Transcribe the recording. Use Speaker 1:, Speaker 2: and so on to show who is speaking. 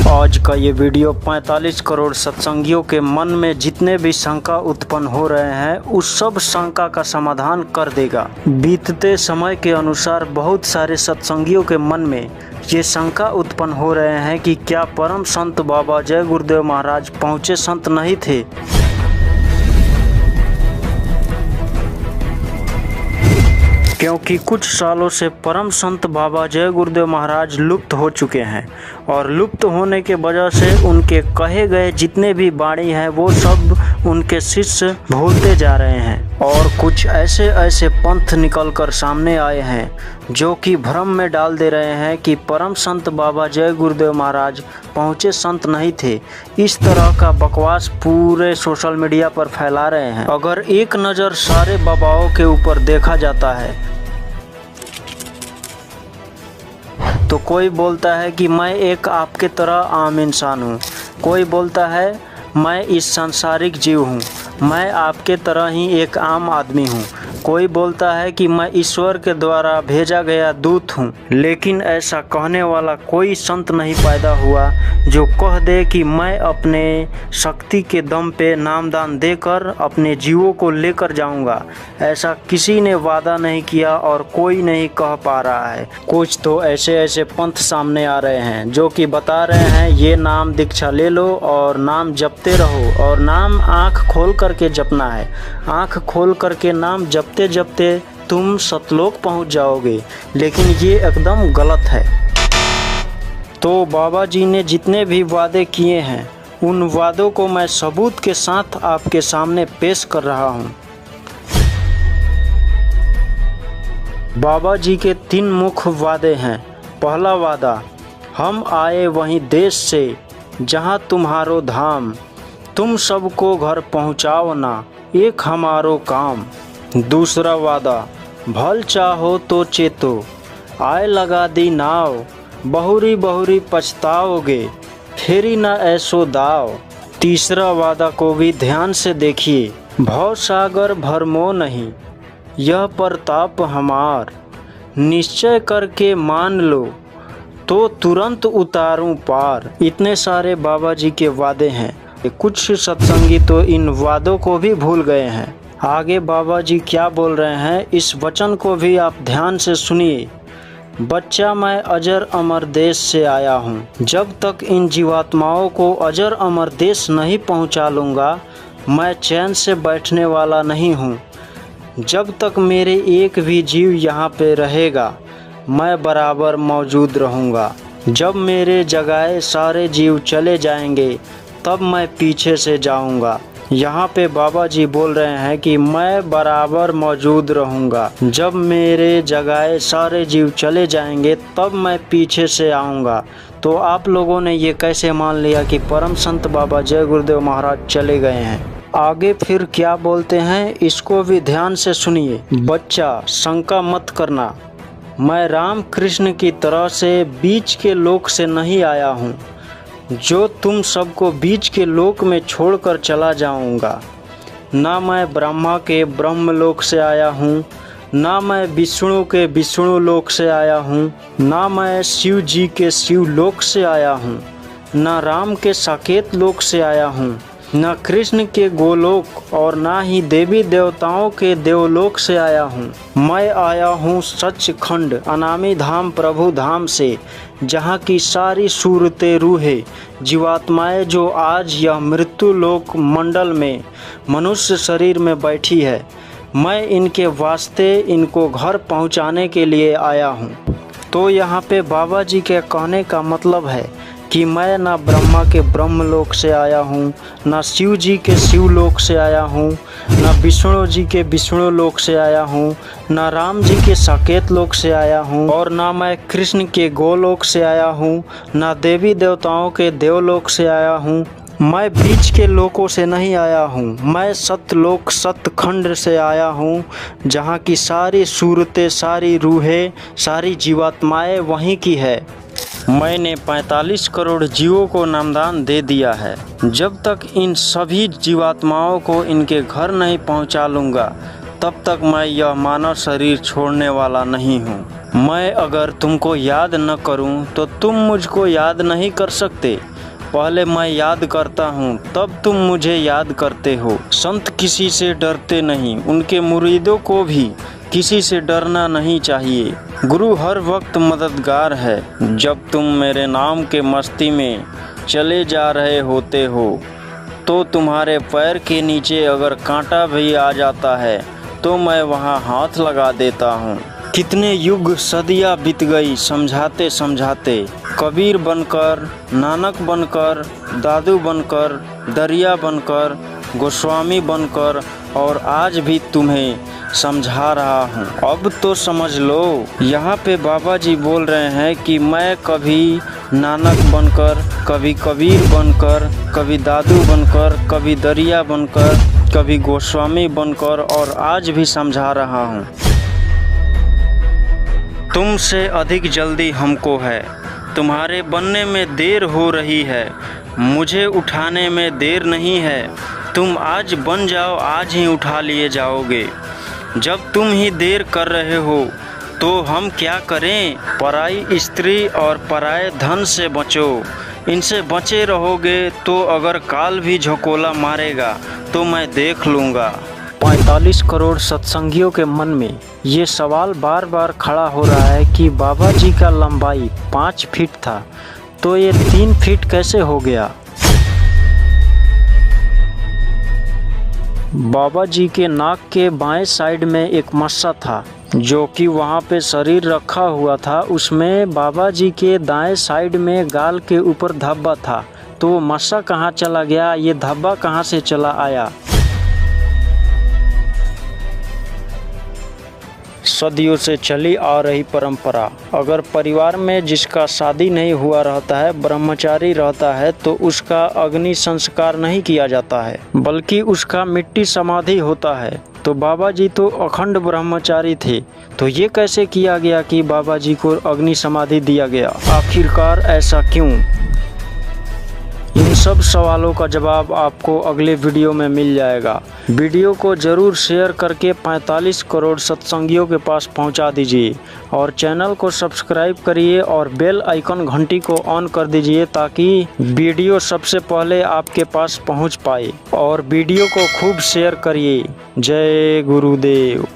Speaker 1: आज का ये वीडियो 45 करोड़ सत्संगियों के मन में जितने भी शंका उत्पन्न हो रहे हैं उस सब शंका का समाधान कर देगा। बीतते समय के अनुसार बहुत सारे सत्संगियों के मन में ये शंका उत्पन्न हो रहे हैं कि क्या परम संत बाबा जय गुरुदेव महाराज पहुँचे संत नहीं थे। क्योंकि कुछ सालों से परम संत बाबा जय गुरुदेव महाराज लुप्त हो चुके हैं और लुप्त होने के वजह से उनके कहे गए जितने भी वाणी हैं वो सब उनके शिष्य भूलते जा रहे हैं और कुछ ऐसे पंथ निकलकर सामने आए हैं जो कि भ्रम में डाल दे रहे हैं कि परम संत बाबा जय गुरुदेव महाराज पहुँचे संत नहीं थे। इस तरह का बकवास पूरे सोशल मीडिया पर फैला रहे हैं। अगर एक नज़र सारे बाबाओं के ऊपर देखा जाता है तो कोई बोलता है कि मैं एक आपके तरह आम इंसान हूँ, कोई बोलता है मैं इस सांसारिक जीव हूँ, मैं आपके तरह ही एक आम आदमी हूँ, कोई बोलता है कि मैं ईश्वर के द्वारा भेजा गया दूत हूँ। लेकिन ऐसा कहने वाला कोई संत नहीं पैदा हुआ जो कह दे कि मैं अपने शक्ति के दम पे नामदान देकर अपने जीवों को लेकर जाऊंगा। ऐसा किसी ने वादा नहीं किया और कोई नहीं कह पा रहा है। कुछ तो ऐसे पंथ सामने आ रहे हैं जो कि बता रहे हैं ये नाम दीक्षा ले लो और नाम जपते रहो और नाम आँख खोल करके जपना है। आँख खोल करके नाम जपते जपते तुम सतलोक पहुंच जाओगे। लेकिन ये एकदम गलत है। तो बाबा जी ने जितने भी वादे किए हैं उन वादों को मैं सबूत के साथ आपके सामने पेश कर रहा हूं। बाबा जी के 3 मुख्य वादे हैं। पहला वादा, हम आए वहीं देश से जहां तुम्हारो धाम, तुम सबको घर पहुंचाओ ना एक हमारो काम। दूसरा वादा, भल चाहो तो चेतो आए लगा दी नाव, बहुरी बहुरी पछताओगे फेरी न ऐसो दाव। तीसरा वादा को भी ध्यान से देखिए, भव सागर भरमो नहीं यह प्रताप हमार, निश्चय करके मान लो तो तुरंत उतारूं पार। इतने सारे बाबा जी के वादे हैं। कुछ सत्संगी तो इन वादों को भी भूल गए हैं। आगे बाबा जी क्या बोल रहे हैं इस वचन को भी आप ध्यान से सुनिए। बच्चा मैं अजर अमर देश से आया हूँ, जब तक इन जीवात्माओं को अजर अमर देश नहीं पहुँचा लूँगा मैं चैन से बैठने वाला नहीं हूँ। जब तक मेरे एक भी जीव यहाँ पे रहेगा मैं बराबर मौजूद रहूँगा। जब मेरे जगाए सारे जीव चले जाएंगे तब मैं पीछे से जाऊँगा। यहाँ पे बाबा जी बोल रहे हैं कि मैं बराबर मौजूद रहूँगा। जब मेरे जगाए सारे जीव चले जाएंगे तब मैं पीछे से आऊँगा। तो आप लोगों ने ये कैसे मान लिया कि परम संत बाबा जय गुरुदेव महाराज चले गए हैं। आगे फिर क्या बोलते हैं इसको भी ध्यान से सुनिए। बच्चा शंका मत करना, मैं राम कृष्ण की तरह से बीच के लोक से नहीं आया हूँ जो तुम सबको बीच के लोक में छोड़कर चला जाऊंगा। ना मैं ब्रह्मा के ब्रह्मलोक से आया हूँ, ना मैं विष्णु के विष्णु लोक से आया हूँ, ना मैं शिव जी के शिव लोक से आया हूँ, ना राम के साकेत लोक से आया हूँ, ना कृष्ण के गोलोक और ना ही देवी देवताओं के देवलोक से आया हूँ। मैं आया हूँ सचखंड अनामी धाम प्रभु धाम से, जहाँ की सारी सूरतें रूहें जीवात्माएं जो आज यह मृत्यु लोक मंडल में मनुष्य शरीर में बैठी है, मैं इनके वास्ते इनको घर पहुँचाने के लिए आया हूँ। तो यहाँ पे बाबा जी के कहने का मतलब है कि मैं ना ब्रह्मा के ब्रह्मलोक से आया हूँ, ना शिव जी के शिवलोक से आया हूँ, ना विष्णु जी के विष्णु लोक से आया हूँ, ना राम जी के साकेत लोक से आया हूँ और ना मैं कृष्ण के गोलोक से आया हूँ, ना देवी देवताओं के देवलोक से आया हूँ। मैं बीच के लोकों से नहीं आया हूँ, मैं सतलोक सतखंड से आया हूँ जहाँ की सारी सूरतें सारी रूहें सारी जीवात्माएं वहीं की है। मैंने 45 करोड़ जीवों को नामदान दे दिया है। जब तक इन सभी जीवात्माओं को इनके घर नहीं पहुंचा लूँगा तब तक मैं यह मानव शरीर छोड़ने वाला नहीं हूँ। मैं अगर तुमको याद न करूँ तो तुम मुझको याद नहीं कर सकते। पहले मैं याद करता हूँ तब तुम मुझे याद करते हो। संत किसी से डरते नहीं, उनके मुरीदों को भी किसी से डरना नहीं चाहिए। गुरु हर वक्त मददगार है। जब तुम मेरे नाम के मस्ती में चले जा रहे होते हो तो तुम्हारे पैर के नीचे अगर कांटा भी आ जाता है तो मैं वहाँ हाथ लगा देता हूँ। कितने युग सदियाँ बीत गई समझाते समझाते, कबीर बनकर, नानक बनकर, दादू बनकर, दरिया बनकर, गोस्वामी बनकर, और आज भी तुम्हें समझा रहा हूँ। अब तो समझ लो। यहाँ पे बाबा जी बोल रहे हैं कि मैं कभी नानक बनकर, कभी कबीर बनकर, कभी दादू बनकर, कभी दरिया बनकर, कभी गोस्वामी बनकर, और आज भी समझा रहा हूँ। तुमसे अधिक जल्दी हमको है, तुम्हारे बनने में देर हो रही है, मुझे उठाने में देर नहीं है। तुम आज बन जाओ, आज ही उठा लिए जाओगे। जब तुम ही देर कर रहे हो तो हम क्या करें? पराई स्त्री और पराए धन से बचो, इनसे बचे रहोगे तो अगर काल भी झकोला मारेगा तो मैं देख लूँगा। 45 करोड़ सत्संगियों के मन में ये सवाल बार बार खड़ा हो रहा है कि बाबा जी का लंबाई 5 फीट था तो ये 3 फीट कैसे हो गया। बाबा जी के नाक के बाएं साइड में एक मस्सा था जो कि वहाँ पे शरीर रखा हुआ था। उसमें बाबा जी के दाएं साइड में गाल के ऊपर धब्बा था। तो वो मस्सा कहाँ चला गया, ये धब्बा कहाँ से चला आया। सदियों से चली आ रही परंपरा। अगर परिवार में जिसका शादी नहीं हुआ रहता है, ब्रह्मचारी रहता है, तो उसका अग्नि संस्कार नहीं किया जाता है बल्कि उसका मिट्टी समाधि होता है। तो बाबा जी तो अखंड ब्रह्मचारी थे, तो ये कैसे किया गया कि बाबा जी को अग्नि समाधि दिया गया? आखिरकार ऐसा क्यों? इन सब सवालों का जवाब आपको अगले वीडियो में मिल जाएगा। वीडियो को ज़रूर शेयर करके 45 करोड़ सत्संगियों के पास पहुंचा दीजिए और चैनल को सब्सक्राइब करिए और बेल आइकन घंटी को ऑन कर दीजिए ताकि वीडियो सबसे पहले आपके पास पहुंच पाए। और वीडियो को खूब शेयर करिए। जय गुरुदेव।